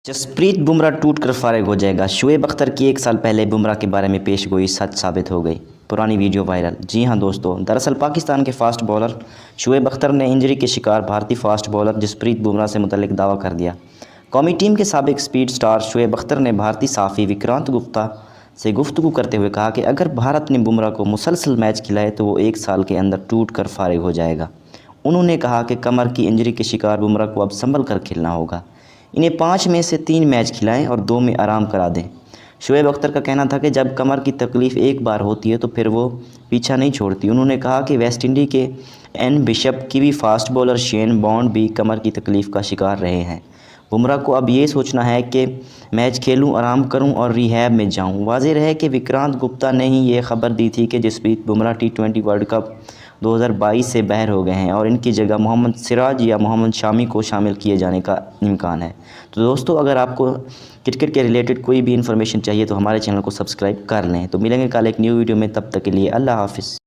जसप्रीत बुमराह टूट कर फारिग हो जाएगा। शुएब अख्तर की 1 साल पहले बुमराह के बारे में पेश गोई सच साबित हो गई। पुरानी वीडियो वायरल। जी हां दोस्तों, दरअसल पाकिस्तान के फास्ट बॉलर शुएब अख्तर ने इंजरी के शिकार भारतीय फास्ट बॉलर जसप्रीत बुमराह से मुतल्लिक दावा कर दिया। कौमी टीम के साबिक स्पीड स्टार शुएब अख्तर ने भारतीय सहाफ़ी विक्रांत गुप्ता से गुफ्तगू करते हुए कहा कि अगर भारत ने बुमराह को मुसलसल मैच खिलाए तो वो 1 साल के अंदर टूट कर फारिग हो जाएगा। उन्होंने कहा कि कमर की इंजरी के शिकार बुमराह को अब संभल कर खेलना होगा। इन्हें 5 में से 3 मैच खिलाएं और 2 में आराम करा दें। शुएब अख्तर का कहना था कि जब कमर की तकलीफ़ एक बार होती है तो फिर वो पीछा नहीं छोड़ती। उन्होंने कहा कि वेस्टइंडीज़ के एन बिशप की भी फास्ट बॉलर शेन बॉन्ड भी कमर की तकलीफ़ का शिकार रहे हैं। बुमराह को अब ये सोचना है कि मैच खेलूं, आराम करूं और रिहैब में जाऊं। वाज़ेह रहे कि विक्रांत गुप्ता ने ही ये खबर दी थी कि Jasprit Bumrah T20 world cup 2022 से बाहर हो गए हैं और इनकी जगह मोहम्मद सिराज या मोहम्मद शामी को शामिल किए जाने का इम्कान है। तो दोस्तों, अगर आपको क्रिकेट के रिलेटेड कोई भी इन्फॉर्मेशन चाहिए तो हमारे चैनल को सब्सक्राइब कर लें। तो मिलेंगे कल एक न्यू वीडियो में, तब तक के लिए अल्लाह हाफ़िज़।